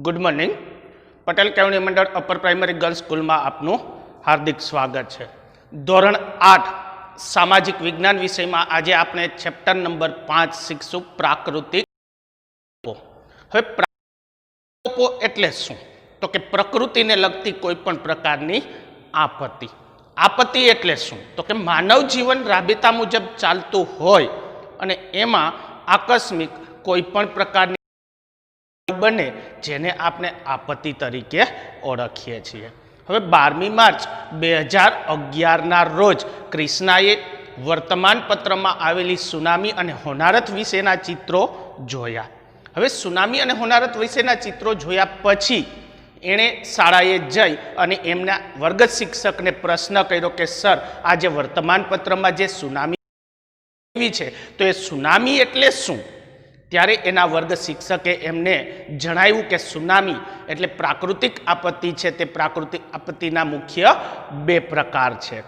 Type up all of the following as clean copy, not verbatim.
Good morning. Patel કેળવણી મંડળ upper primary girls સ્કૂલમાં આપનું હાર્દિક સ્વાગત છે. ધોરણ 8 સામાજિક વિજ્ઞાન વિષયમાં આજે આપણે ચેપ્ટર નંબર 5 શીખશું પ્રાકૃતિક આપો. હવે આપો એટલે શું? તો કે પ્રકૃતિને લગતી કોઈ પણ પ્રકારની આપત્તિ. આપત્તિ એટલે શું? તો કે માનવ જીવન રાબેતા મુજબ ચાલતું હોય અને એમાં આકસ્મિક કોઈ પણ પ્રકારની બને જેને આપણે આપત્તિ તરીકે ઓળખીએ છીએ. હવે 12મી માર્ચ 2011ના રોજ ક્રિષ્નાએ વર્તમાન પત્રમાં આવેલી સુનામી અને હોનારત વિશેના ચિત્રો જોયા. હવે સુનામી અને હોનારત વિશેના ચિત્રો જોયા પછી એણે શાળાએ જઈ અને એમના વર્ગ શિક્ષકને પ્રશ્ન કર્યો કે સર, આ જે વર્તમાન પત્રમાં જે સુનામી છે તો એ સુનામી એટલે શું? ત્યારે એના વર્ગ શિક્ષકે એમને જણાવ્યું કે સુનામી એટલે પ્રાકૃતિક આપત્તિ છે. તે પ્રાકૃતિક આપત્તિના મુખ્ય બે પ્રકાર છે,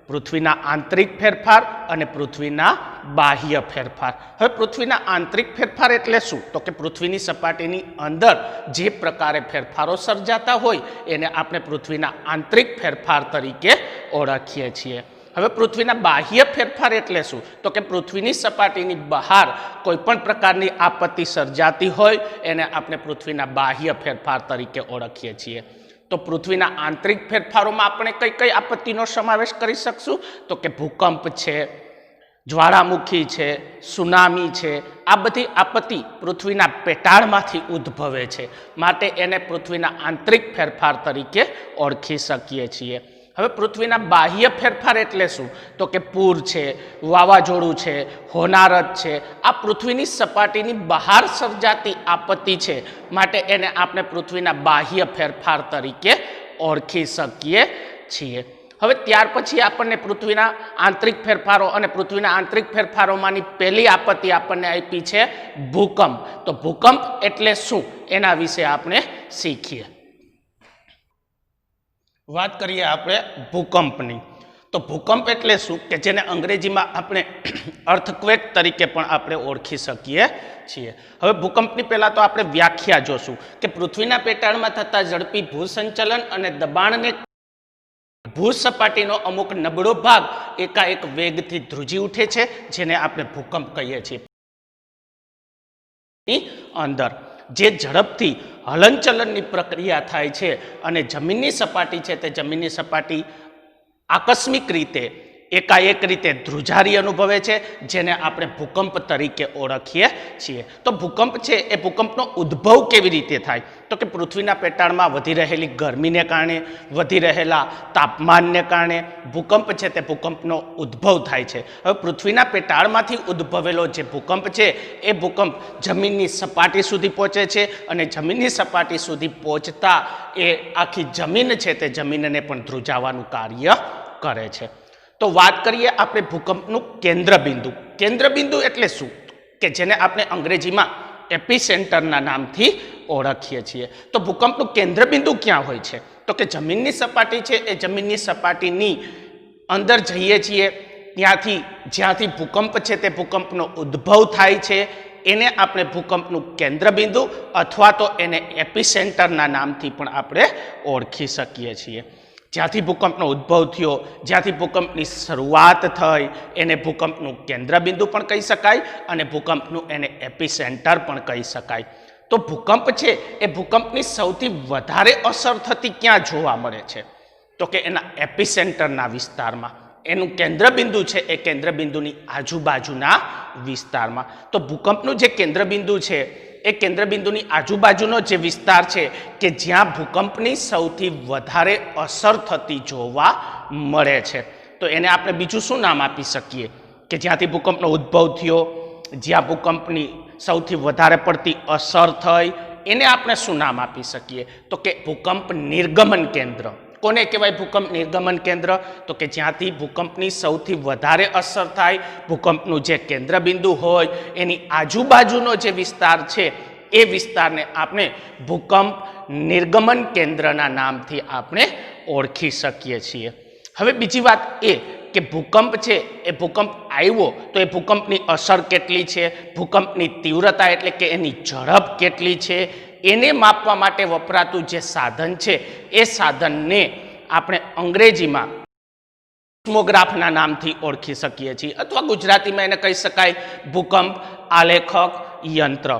પૃથ્વીના આંતરિક ફેરફાર અને પૃથ્વીના બાહ્ય ફેરફાર. હવે પૃથ્વીના આંતરિક ફેરફાર એટલે શું? તો કે પૃથ્વીની સપાટીની અંદર જે પ્રકારે ફેરફારો સર્જાતા હોય એને આપણે પૃથ્વીના આંતરિક ફેરફાર તરીકે ઓળખીએ છીએ. હવે પૃથ્વીના બાહ્ય ફેરફાર એટલે શું? તો કે પૃથ્વીની સપાટીની બહાર કોઈ પણ પ્રકારની આપત્તિ સર્જાતી હોય એને આપણે પૃથ્વીના બાહ્ય ફેરફાર તરીકે ઓળખીએ છીએ. તો પૃથ્વીના આંતરિક ફેરફારોમાં આપણે કઈ કઈ આપત્તિનો સમાવેશ કરી શકશું? તો કે ભૂકંપ છે, જ્વાળામુખી છે, સુનામી છે. આ બધી આપત્તિ પૃથ્વીના પેટાળમાંથી ઉદ્ભવે છે, માટે એને પૃથ્વીના આંતરિક ફેરફાર તરીકે ઓળખી શકીએ છીએ. હવે પૃથ્વીના બાહ્ય ફેરફાર એટલે શું? તો કે પૂર છે, વાવાઝોડું છે, હોનારત છે. આ પૃથ્વીની સપાટીની બહાર સર્જાતી આપત્તિ છે, માટે એને આપણે પૃથ્વીના બાહ્ય ફેરફાર તરીકે ઓળખી શકીએ છીએ. હવે ત્યાર પછી આપણને પૃથ્વીના આંતરિક ફેરફારો અને પૃથ્વીના આંતરિક ફેરફારોમાંની પહેલી આપત્તિ આપણને આપી છે ભૂકંપ. તો ભૂકંપ એટલે શું એના વિશે આપણે શીખીએ. વાત કરીએ આપણે ભૂકંપની. તો ભૂકંપ એટલે શું કે જેને અંગ્રેજીમાં આપણે અર્થક્વેક તરીકે પણ આપણે ઓળખી શકીએ છીએ. હવે ભૂકંપની પહેલા તો આપણે વ્યાખ્યા જોશું કે પૃથ્વીના પેટાળમાં થતા ઝડપી ભૂસંચલન અને દબાણને ભૂસપાટીનો અમુક નબળો ભાગ એકાએક વેગથી ધ્રુજી ઉઠે છે, જેને આપણે ભૂકંપ કહીએ છીએ. અંદર જે ઝડપથી હલનચલનની પ્રક્રિયા થાય છે અને જમીનની સપાટી છે તે જમીનની સપાટી આકસ્મિક રીતે એકાએક રીતે ધ્રુજારી અનુભવે છે, જેને આપણે ભૂકંપ તરીકે ઓળખીએ છીએ. તો ભૂકંપ છે એ ભૂકંપનો ઉદ્ભવ કેવી રીતે થાય? તો કે પૃથ્વીના પેટાળમાં વધી રહેલી ગરમીને કારણે, વધી રહેલા તાપમાનને કારણે ભૂકંપ છે તે ભૂકંપનો ઉદ્ભવ થાય છે. હવે પૃથ્વીના પેટાળમાંથી ઉદ્ભવેલો જે ભૂકંપ છે એ ભૂકંપ જમીનની સપાટી સુધી પહોંચે છે અને જમીનની સપાટી સુધી પહોંચતા એ આખી જમીન છે તે જમીનને પણ ધ્રુજાવાનું કાર્ય કરે છે. તો વાત કરીએ આપણે ભૂકંપનું કેન્દ્રબિંદુ. કેન્દ્રબિંદુ એટલે શું કે જેને આપણે અંગ્રેજીમાં એપિસેન્ટરના નામથી ઓળખીએ છીએ. તો ભૂકંપનું કેન્દ્રબિંદુ ક્યાં હોય છે? તો કે જમીનની સપાટી છે એ જમીનની સપાટીની અંદર જઈએ છીએ ત્યાંથી જ્યાંથી ભૂકંપ છે તે ભૂકંપનો ઉદ્ભવ થાય છે એને આપણે ભૂકંપનું કેન્દ્રબિંદુ અથવા તો એને એપિસેન્ટરના નામથી પણ આપણે ઓળખી શકીએ છીએ. જ્યાંથી ભૂકંપનો ઉદ્ભવ થયો, જ્યાંથી ભૂકંપની શરૂઆત થઈ એને ભૂકંપનું કેન્દ્રબિંદુ પણ કહી શકાય અને ભૂકંપનું એને એપિસેન્ટર પણ કહી શકાય. તો ભૂકંપ છે એ ભૂકંપની સૌથી વધારે અસર થતી ક્યાં જોવા મળે છે? તો કે એના એપિસેન્ટરના વિસ્તારમાં. એનું કેન્દ્રબિંદુ છે એ કેન્દ્રબિંદુની આજુબાજુના વિસ્તારમાં. તો ભૂકંપનું જે કેન્દ્રબિંદુ છે એ કેન્દ્રબિંદુની આજુબાજુનો જે વિસ્તાર છે કે જ્યાં ભૂકંપની સૌથી વધારે અસર થતી જોવા મળે છે, તો એને આપણે બીજું શું નામ આપી શકીએ? કે જ્યાંથી ભૂકંપનો ઉદ્ભવ થયો, જ્યાં ભૂકંપની સૌથી વધારે પડતી અસર થઈ, એને આપણે શું નામ આપી શકીએ? તો કે ભૂકંપ નિર્ગમન કેન્દ્ર. કોને કહેવાય ભૂકંપ નિર્ગમન કેન્દ્ર? તો કે જ્યાંથી ભૂકંપની સૌથી વધારે અસર થાય, ભૂકંપનું જે કેન્દ્રબિંદુ હોય એની આજુબાજુનો જે વિસ્તાર છે એ વિસ્તારને આપણે ભૂકંપ નિર્ગમન કેન્દ્રના નામથી આપણે ઓળખી શકીએ છીએ. હવે બીજી વાત એ કે ભૂકંપ છે એ ભૂકંપ આવ્યો તો એ ભૂકંપની અસર કેટલી છે, ભૂકંપની તીવ્રતા એટલે કે એની ઝડપ કેટલી છે, એને માપવા માટે વપરાતું જે સાધન છે એ સાધનને આપણે અંગ્રેજીમાં સિસ્મોગ્રાફના નામથી ઓળખી શકીએ છીએ, અથવા ગુજરાતીમાં એને કહી શકાય ભૂકંપ આલેખક યંત્ર,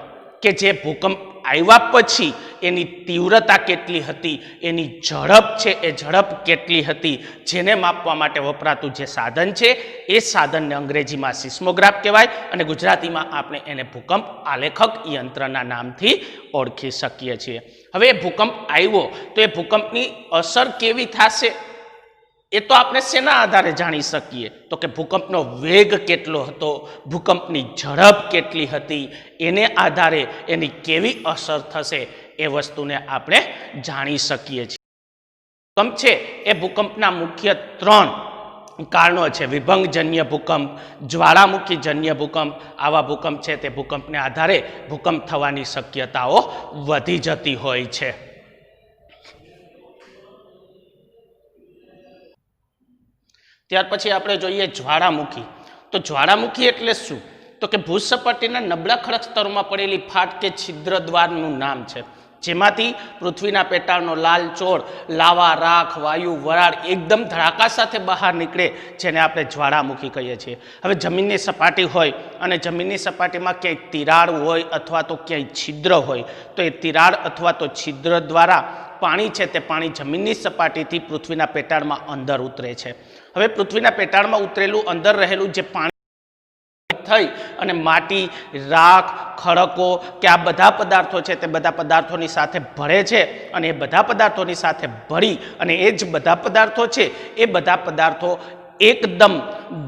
કે જે ભૂકંપ આવ્યા પછી એની તીવ્રતા કેટલી હતી, એની ઝડપ છે એ ઝડપ કેટલી હતી, જેને માપવા માટે વપરાતું જે સાધન છે એ સાધનને અંગ્રેજીમાં સિસ્મોગ્રાફ કહેવાય અને ગુજરાતીમાં આપણે એને ભૂકંપ આલેખક યંત્રના નામથી ઓળખી શકીએ છીએ. હવે એ ભૂકંપ આવ્યો તો એ ભૂકંપની અસર કેવી થશે એ તો આપણે શેના આધારે જાણી શકીએ? તો કે ભૂકંપનો વેગ કેટલો હતો, ભૂકંપની ઝડપ કેટલી હતી, એને આધારે એની કેવી અસર થશે એ વસ્તુને આપણે જાણી શકીએ છીએ. ભૂકંપ છે એ ભૂકંપના મુખ્ય 3 કારણો છે: વિભંગજન્ય ભૂકંપ, જ્વાળામુખીજન્ય ભૂકંપ. આવા ભૂકંપ છે તે ભૂકંપને આધારે ભૂકંપ થવાની શક્યતાઓ વધી જતી હોય છે. ત્યાર પછી આપણે જોઈએ જ્વાળામુખી. તો જ્વાળામુખી એટલે શું? તો કે ભૂસપાટીના નબળા ખડક સ્તરોમાં પડેલી ફાટ કે છિદ્ર દ્વારનું નામ છે, જેમાંથી પૃથ્વીના પેટાળનો લાલચોળ લાવા, રાખ, વાયુ, વરાળ એકદમ ધડાકા સાથે બહાર નીકળે, જેને આપણે જ્વાળામુખી કહીએ છીએ. હવે જમીનની સપાટી હોય અને જમીનની સપાટીમાં ક્યાંય તિરાડ હોય અથવા તો ક્યાંય છિદ્ર હોય, તો એ તિરાડ અથવા તો છિદ્ર દ્વારા પાણી છે તે પાણી જમીનની સપાટીથી પૃથ્વીના પેટાળમાં અંદર ઉતરે છે. હવે પૃથ્વીના પેટાળમાં ઉતરેલું અંદર રહેલું જે પાણી થઈ અને માટી, રાખ, ખડકો કે આ બધા પદાર્થો છે તે બધા પદાર્થોની સાથે ભળે છે અને એ બધા પદાર્થોની સાથે ભળી અને એ જ બધા પદાર્થો છે એ બધા પદાર્થો એકદમ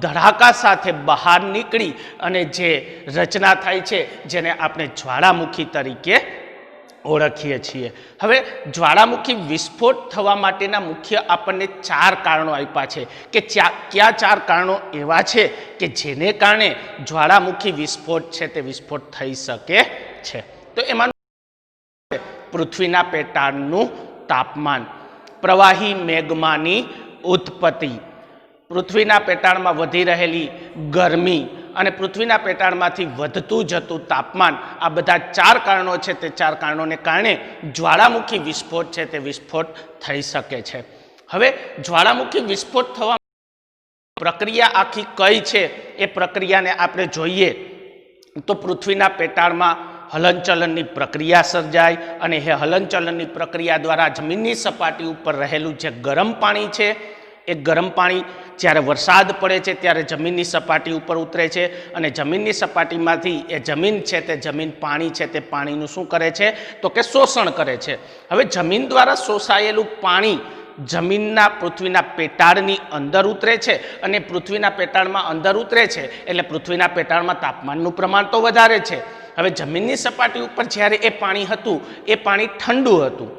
ધડાકા સાથે બહાર નીકળી અને જે રચના થાય છે જેને આપણે જ્વાળામુખી તરીકે ઓળખીએ છીએ. હવે જ્વાળામુખી વિસ્ફોટ થવા માટેના મુખ્ય આપણને 4 કારણો આપ્યા છે કે કયા 4 કારણો એવા છે કે જેને કારણે જ્વાળામુખી વિસ્ફોટ છે તે વિસ્ફોટ થઈ શકે છે. તો એમાં પૃથ્વીના પેટાળનું તાપમાન, પ્રવાહી મેગ્માની ઉત્પત્તિ, પૃથ્વીના પેટાળમાં વધી રહેલી ગરમી અને પૃથ્વીના પેટાળમાંથી વધતું જતું તાપમાન, આ બધા 4 કારણો છે. તે 4 કારણોને કારણે જ્વાળામુખી વિસ્ફોટ છે તે વિસ્ફોટ થઈ શકે છે. હવે જ્વાળામુખી વિસ્ફોટ થવા પ્રક્રિયા આખી કઈ છે એ પ્રક્રિયાને આપણે જોઈએ તો પૃથ્વીના પેટાળમાં હલનચલનની પ્રક્રિયા સર્જાય અને એ હલનચલનની પ્રક્રિયા દ્વારા જમીનની સપાટી ઉપર રહેલું જે ગરમ પાણી છે એ ગરમ પાણી જ્યારે વરસાદ પડે છે ત્યારે જમીનની સપાટી ઉપર ઉતરે છે અને જમીનની સપાટીમાંથી એ જમીન છે તે જમીન પાણી છે તે પાણીનું શું કરે છે તો કે શોષણ કરે છે. હવે જમીન દ્વારા શોષાયેલું પાણી જમીનના પૃથ્વીના પેટાળની અંદર ઉતરે છે અને પૃથ્વીના પેટાળમાં અંદર ઉતરે છે એટલે પૃથ્વીના પેટાળમાં તાપમાનનું પ્રમાણ તો વધારે છે. હવે જમીનની સપાટી ઉપર જ્યારે એ પાણી હતું એ પાણી ઠંડુ હતું,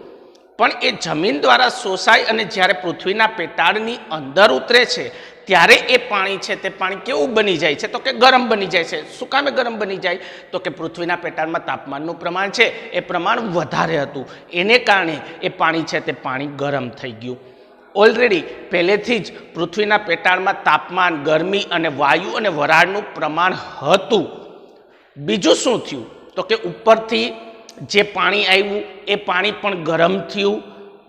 પણ એ જમીન દ્વારા શોષાય અને જ્યારે પૃથ્વીના પેટાળની અંદર ઉતરે છે ત્યારે એ પાણી છે તે પાણી કેવું બની જાય છે તો કે ગરમ બની જાય છે. શું કામે ગરમ બની જાય તો કે પૃથ્વીના પેટાળમાં તાપમાનનું પ્રમાણ છે એ પ્રમાણ વધારે હતું, એને કારણે એ પાણી છે તે પાણી ગરમ થઈ ગયું. ઓલરેડી પહેલેથી જ પૃથ્વીના પેટાળમાં તાપમાન, ગરમી અને વાયુ અને વરાળનું પ્રમાણ હતું. બીજું શું થયું તો કે ઉપરથી જે પાણી આવ્યું એ પાણી પણ ગરમ થયું,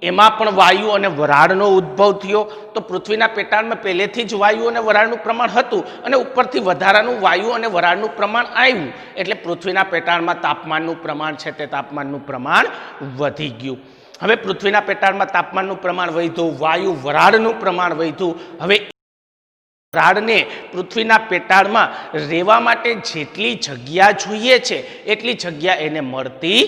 એમાં પણ વાયુ અને વરાળનો ઉદ્ભવ થયો. તો પૃથ્વીના પેટાળમાં પહેલેથી જ વાયુ અને વરાળનું પ્રમાણ હતું અને ઉપરથી વધારાનું વાયુ અને વરાળનું પ્રમાણ આવ્યું એટલે પૃથ્વીના પેટાળમાં તાપમાનનું પ્રમાણ છે તે તાપમાનનું પ્રમાણ વધી ગયું. હવે પૃથ્વીના પેટાળમાં તાપમાનનું પ્રમાણ વધ્યું, વાયુ વરાળનું પ્રમાણ વધ્યું. હવે વરાળને પૃથ્વીના પેટાળમાં રહેવા માટે જેટલી જગ્યા જોઈએ છે એટલી જગ્યા એને મળતી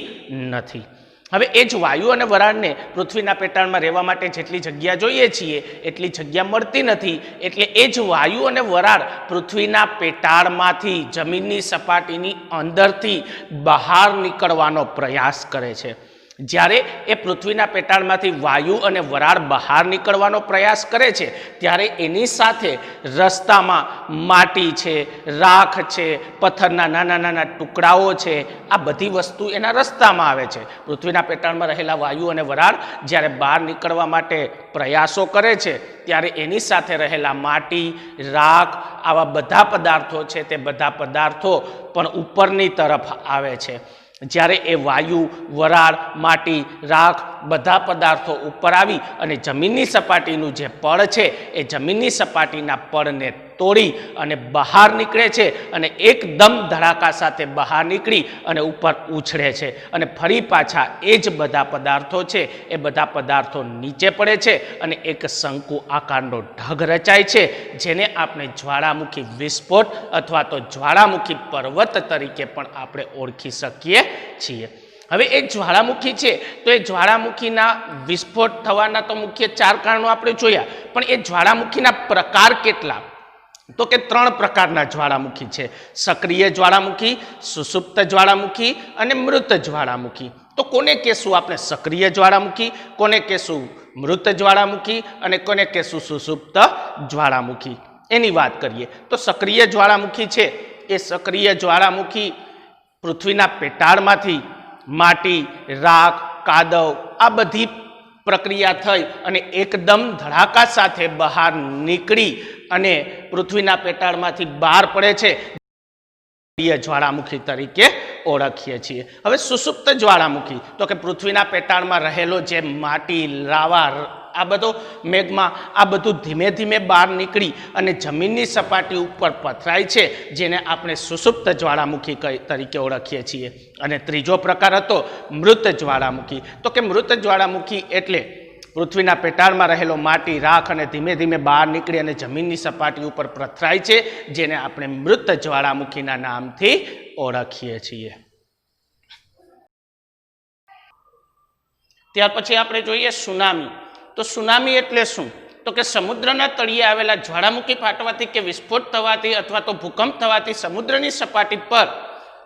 નથી. હવે એ જ વાયુ અને વરાળને પૃથ્વીના પેટાળમાં રહેવા માટે જેટલી જગ્યા જોઈએ છીએ એટલી જગ્યા મળતી નથી, એટલે એ જ વાયુ અને વરાળ પૃથ્વીના પેટાળમાંથી જમીનની સપાટીની અંદરથી બહાર નીકળવાનો પ્રયાસ કરે છે. જ્યારે એ પૃથ્વીના પેટાળમાંથી વાયુ અને વરાળ બહાર નીકળવાનો પ્રયાસ કરે છે ત્યારે એની સાથે રસ્તામાં માટી છે, રાખ છે, પથ્થરના નાના નાના ટુકડાઓ છે, આ બધી વસ્તુ એના રસ્તામાં આવે છે. પૃથ્વીના પેટાળમાં રહેલા વાયુ અને વરાળ જ્યારે બહાર નીકળવા માટે પ્રયાસો કરે છે ત્યારે એની સાથે રહેલા માટી, રાખ, આવા બધા પદાર્થો છે તે બધા પદાર્થો પણ ઉપરની તરફ આવે છે. જ્યારે એ વાયુ, વરાળ, માટી, રાખ બધા પદાર્થો ઉપર આવી અને જમીનની સપાટીનું જે પડ છે એ જમીનની સપાટીના પડને તોડી અને બહાર નીકળે છે અને એકદમ ધડાકા સાથે બહાર નીકળી અને ઉપર ઉછળે છે અને ફરી પાછા એ જ બધા પદાર્થો છે એ બધા પદાર્થો નીચે પડે છે અને એક શંકુ આકારનો ઢગ રચાય છે, જેને આપણે જ્વાળામુખી વિસ્ફોટ અથવા તો જ્વાળામુખી પર્વત તરીકે પણ આપણે ઓળખી શકીએ છીએ. હવે એ જ્વાળામુખી છે તો એ જ્વાળામુખીના વિસ્ફોટ થવાના તો મુખ્ય 4 કારણો આપણે જોયા, પણ એ જ્વાળામુખીના પ્રકાર કેટલા? તો કે 3 પ્રકારના જ્વાળામુખી છે: સક્રિય જ્વાળામુખી, સુષુપ્ત જ્વાળામુખી અને મૃત જ્વાળામુખી. તો કોને કહેશું આપણે સક્રિય જ્વાળામુખી, કોને કહેશું મૃત જ્વાળામુખી અને કોને કહેશું સુષુપ્ત જ્વાળામુખી? એની વાત કરીએ તો સક્રિય જ્વાળામુખી છે એ સક્રિય જ્વાળામુખી પૃથ્વીના પેટાળમાંથી માટી, રાખ, કાદવ આ બધી પ્રક્રિયા થઈ અને એકદમ ધડાકા સાથે બહાર નીકળી અને પૃથ્વીના પેટાળમાંથી બહાર પડે છે, જ્વાળામુખી તરીકે ઓળખીએ છીએ. હવે સુષુપ્ત જ્વાળામુખી તો કે પૃથ્વીના પેટાળમાં રહેલો જે માટી, લાવા, આ બધો મેગ્મા આ બધું ધીમે ધીમે બહાર નીકળી અને જમીનની સપાટી ઉપર પથરાય છે, જેને આપણે સુષુપ્ત જ્વાળામુખી તરીકે ઓળખીએ છીએ. અને ત્રીજો પ્રકાર હતો મૃત જ્વાળામુખી. તો કે મૃત જ્વાળામુખી એટલે પૃથ્વીના પેટાળમાં રહેલો માટી, રાખ અને ધીમે ધીમે બહાર નીકળી અને જમીનની સપાટી ઉપર પથરાય છે, જેને આપણે મૃત જ્વાળામુખીના નામથી ઓળખીએ છીએ. ત્યાર પછી આપણે જોઈએ સુનામી. તો સુનામી એટલે શું? તો કે સમુદ્રના તળિયે આવેલા જ્વાળામુખી ફાટવાથી કે વિસ્ફોટ થવાથી અથવા તો ભૂકંપ થવાથી સમુદ્રની સપાટી પર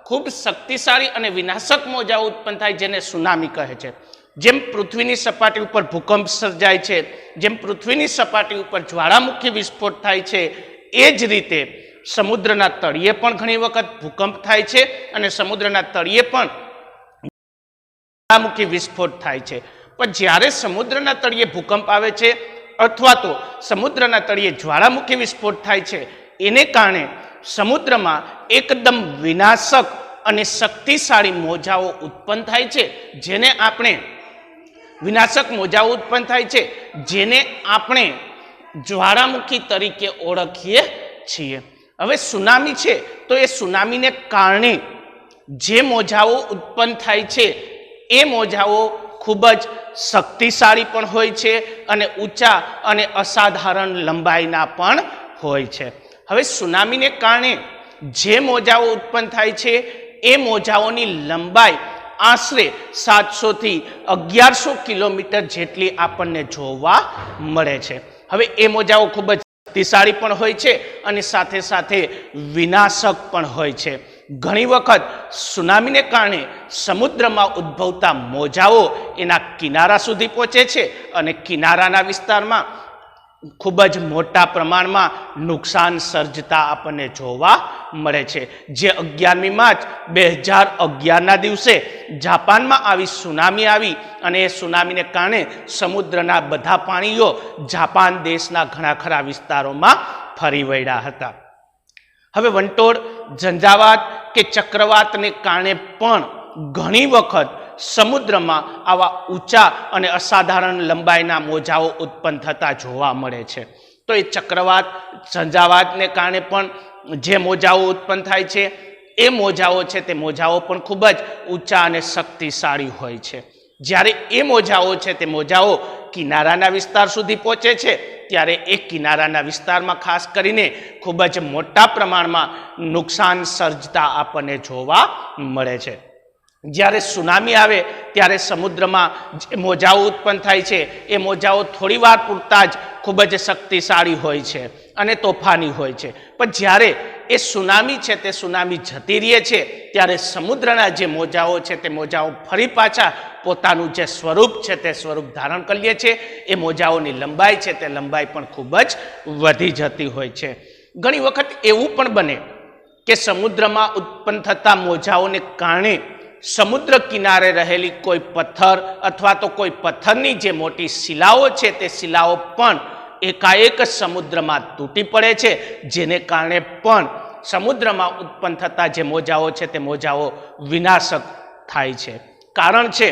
ખૂબ શક્તિશાળી અને વિનાશક મોજાઓ ઉત્પન્ન થાય, જેને સુનામી કહે છે. જેમ પૃથ્વીની સપાટી ઉપર ભૂકંપ સર્જાય છે, જેમ પૃથ્વીની સપાટી ઉપર જ્વાળામુખી વિસ્ફોટ થાય છે, એ જ રીતે સમુદ્રના તળિયે પણ ઘણી વખત ભૂકંપ થાય છે અને સમુદ્રના તળિયે પણ જ્વાળામુખી વિસ્ફોટ થાય છે. પણ જ્યારે સમુદ્રના તળિયે ભૂકંપ આવે છે અથવા તો સમુદ્રના તળિયે જ્વાળામુખી વિસ્ફોટ થાય છે, એને કારણે સમુદ્રમાં એકદમ વિનાશક અને શક્તિશાળી મોજાઓ ઉત્પન્ન થાય છે, જેને આપણે વિનાશક મોજાઓ ઉત્પન્ન થાય છે જેને આપણે જ્વાળામુખી તરીકે ઓળખીએ છીએ. હવે સુનામી છે તો એ સુનામીને કારણે જે મોજાઓ ઉત્પન્ન થાય છે એ મોજાઓ ખૂબ જ શક્તિશાળી પણ હોય છે અને ઊંચા અને અસાધારણ લંબાઈના પણ હોય છે. હવે સુનામીને કારણે જે મોજાઓ ઉત્પન્ન થાય છે એ મોજાઓની લંબાઈ આશરે 700 થી 1100 કિલોમીટર જેટલી આપણને જોવા મળે છે. હવે એ મોજાઓ ખૂબ જ શક્તિશાળી પણ હોય છે અને સાથે સાથે વિનાશક પણ હોય છે. ઘણી વખત સુનામીને કારણે સમુદ્રમાં ઉદ્ભવતા મોજાઓ એના કિનારા સુધી પહોંચે છે અને કિનારાના વિસ્તારમાં ખૂબ જ મોટા પ્રમાણમાં નુકસાન સર્જતા આપણને જોવા મળે છે. જે 11મી માર્ચ 2011ના દિવસે જાપાનમાં આવી સુનામી આવી અને એ સુનામીને કારણે સમુદ્રના બધા પાણીઓ જાપાન દેશના ઘણા ખરા વિસ્તારોમાં ફરી વળ્યા હતા. હવે વંટોળ, ઝંઝાવાત કે ચક્રવાતને કારણે પણ ઘણી વખત સમુદ્રમાં આવા ઊંચા અને અસાધારણ લંબાઈના મોજાઓ ઉત્પન્ન થતા જોવા મળે છે. તો એ ચક્રવાત, ઝંઝાવાતને કારણે પણ જે મોજાઓ ઉત્પન્ન થાય છે એ મોજાઓ છે તે મોજાઓ પણ ખૂબ જ ઊંચા અને શક્તિશાળી હોય છે. જ્યારે એ મોજાઓ છે તે મોજાઓ કિનારાના વિસ્તાર સુધી પહોંચે છે ત્યારે એ કિનારાના વિસ્તારમાં ખાસ કરીને ખૂબ જ મોટા પ્રમાણમાં નુકસાન સર્જતા આપણને જોવા મળે છે. જ્યારે સુનામી આવે ત્યારે સમુદ્રમાં જે મોજાઓ ઉત્પન્ન થાય છે એ મોજાઓ થોડી વાર પૂરતા જ ખૂબ જ શક્તિશાળી હોય છે અને તોફાની હોય છે. પણ જ્યારે એ સુનામી છે તે સુનામી જતી રહે છે ત્યારે સમુદ્રના જે મોજાઓ છે તે મોજાઓ ફરી પાછા પોતાનું જે સ્વરૂપ છે તે સ્વરૂપ ધારણ કરી લે છે. એ મોજાઓની લંબાઈ છે તે લંબાઈ પણ ખૂબ જ વધી જતી હોય છે. ઘણી વખત એવું પણ બને કે સમુદ્રમાં ઉત્પન્ન થતા મોજાઓને કારણે સમુદ્ર કિનારે રહેલી કોઈ પથ્થર અથવા તો કોઈ પથ્થરની જે મોટી શિલાઓ છે તે શિલાઓ પણ એકાએક સમુદ્રમાં તૂટી પડે છે, જેને કારણે પણ સમુદ્રમાં ઉત્પન્ન થતા જે મોજાઓ છે તે મોજાઓ વિનાશક થાય છે। કારણ છે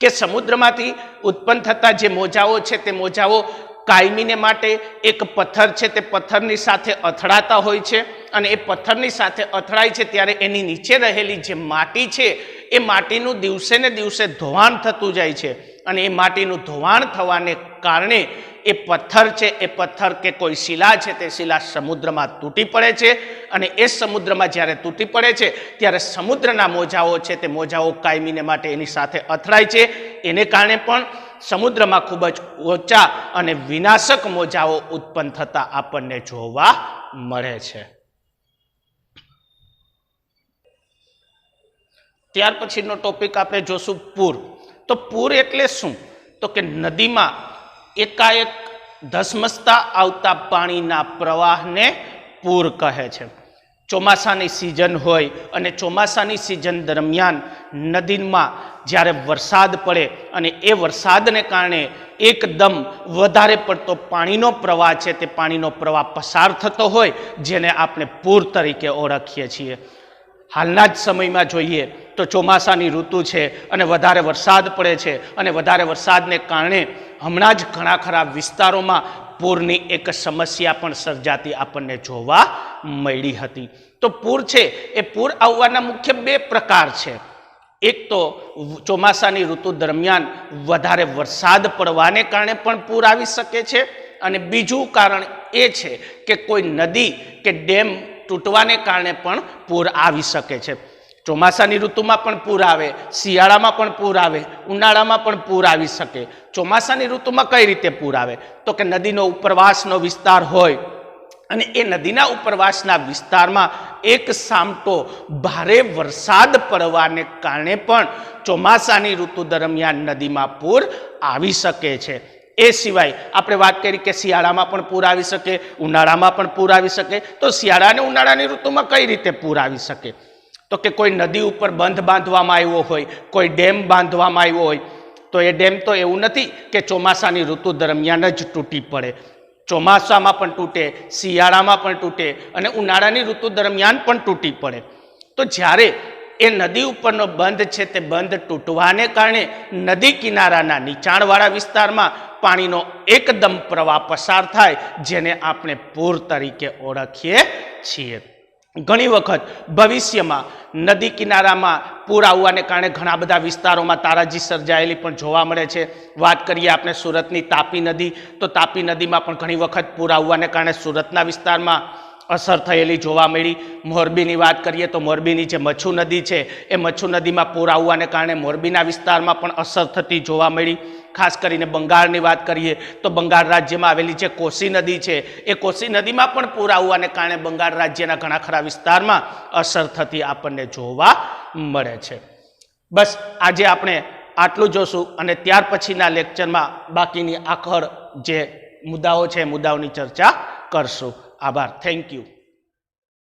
કે સમુદ્રમાંથી ઉત્પન્ન થતા જે મોજાઓ છે તે મોજાઓ કાયમીને માટે એક પથ્થર છે તે પથ્થરની સાથે અથડાતા હોય છે અને એ પથ્થરની સાથે અથડાય છે ત્યારે એની નીચે રહેલી જે માટી છે એ માટીનું દિવસે ને દિવસે ધોવાણ થતું જાય છે અને એ માટીનું ધોવાણ થવાને કારણે એ પથ્થર છે એ પથ્થર કે કોઈ શિલા છે તે શિલા સમુદ્રમાં તૂટી પડે છે અને એ સમુદ્રમાં જ્યારે તૂટી પડે છે ત્યારે સમુદ્રના મોજાઓ છે તે મોજાઓ કાયમીને માટે એની સાથે અથડાય છે। એને કારણે પણ સમુદ્રમાં ખૂબ જ ઊંચા અને વિનાશક મોજાઓ ઉત્પન્ન થતા આપણને જોવા મળે છે। ત્યાર પછીનો ટોપિક આપણે જોશું પૂર। તો પૂર એટલે શું? તો કે નદીમાં એકાએક ધસમસતા આવતા પાણીના પ્રવાહને પૂર કહે છે। ચોમાસાની સિઝન હોય અને ચોમાસાની સિઝન દરમિયાન નદીમાં જ્યારે વરસાદ પડે અને એ વરસાદને કારણે એકદમ વધારે પડતો પાણીનો પ્રવાહ છે તે પાણીનો પ્રવાહ પસાર થતો હોય જેને આપણે પૂર તરીકે ઓળખીએ છીએ। હાલના જ સમયમાં જોઈએ તો ચોમાસાની ઋતુ છે અને વધારે વરસાદ પડે છે અને વધારે વરસાદને કારણે હમણાં જ ઘણા ખરા વિસ્તારોમાં પૂરની એક સમસ્યા પણ સર્જાતી આપણને જોવા મળી હતી। તો પૂર છે એ પૂર આવવાના મુખ્ય બે પ્રકાર છે। એક તો ચોમાસાની ઋતુ દરમિયાન વધારે વરસાદ પડવાને કારણે પણ પૂર આવી શકે છે અને બીજું કારણ એ છે કે કોઈ નદી કે ડેમ તૂટવાને કારણે પણ પૂર આવી શકે છે। ચોમાસાની ઋતુમાં પણ પૂર આવે, શિયાળામાં પણ પૂર આવે, ઉનાળામાં પણ પૂર આવી શકે। ચોમાસાની ઋતુમાં કઈ રીતે પૂર આવે? તો કે નદીનો ઉપરવાસનો વિસ્તાર હોય અને એ નદીના ઉપરવાસના વિસ્તારમાં એક સામટો ભારે વરસાદ પડવાને કારણે પણ ચોમાસાની ઋતુ દરમિયાન નદીમાં પૂર આવી શકે છે। એ સિવાય આપણે વાત કરી કે શિયાળામાં પણ પૂર આવી શકે, ઉનાળામાં પણ પૂર આવી શકે। તો શિયાળા અને ઉનાળાની ઋતુમાં કઈ રીતે પૂર આવી શકે? તો કે કોઈ નદી ઉપર બંધ બાંધવામાં આવ્યો હોય, કોઈ ડેમ બાંધવામાં આવ્યો હોય તો એ ડેમ તો એવું નથી કે ચોમાસાની ઋતુ દરમિયાન જ તૂટી પડે। ચોમાસામાં પણ તૂટે, શિયાળામાં પણ તૂટે અને ઉનાળાની ઋતુ દરમિયાન પણ તૂટી પડે। તો જ્યારે એ નદી ઉપરનો બંધ છે તે બંધ તૂટવાને કારણે નદી કિનારાના નીચાણવાળા વિસ્તારમાં પાણીનો એકદમ પ્રવાહ પસાર થાય જેને આપણે પૂર તરીકે ઓળખીએ છીએ। ઘણી વખત ભવિષ્યમાં નદી કિનારામાં પૂર આવવાને કારણે ઘણા બધા વિસ્તારોમાં તારાજી સર્જાયેલી પણ જોવા મળે છે। વાત કરીએ આપણે સુરતની તાપી નદી, તો તાપી નદીમાં પણ ઘણી વખત પૂર આવવાને કારણે સુરતના વિસ્તારમાં અસર થયેલી જોવા મળી। મોરબીની વાત કરીએ તો મોરબીની જે મચ્છુ નદી છે એ મચ્છુ નદીમાં પૂર આવવાને કારણે મોરબીના વિસ્તારમાં પણ અસર થતી જોવા મળી। ખાસ કરીને બંગાળની વાત કરીએ તો બંગાળ રાજ્યમાં આવેલી જે કોસી નદી છે એ કોસી નદીમાં પણ પૂર આવવાને કારણે બંગાળ રાજ્યના ઘણા ખરા વિસ્તારમાં અસર થતી આપણને જોવા મળે છે। બસ આજે આપણે આટલું જોશું અને ત્યાર પછીના લેક્ચરમાં બાકીની આખર જે મુદ્દાઓ છે મુદ્દાઓની ચર્ચા કરશું। આભાર, થેન્ક યુ।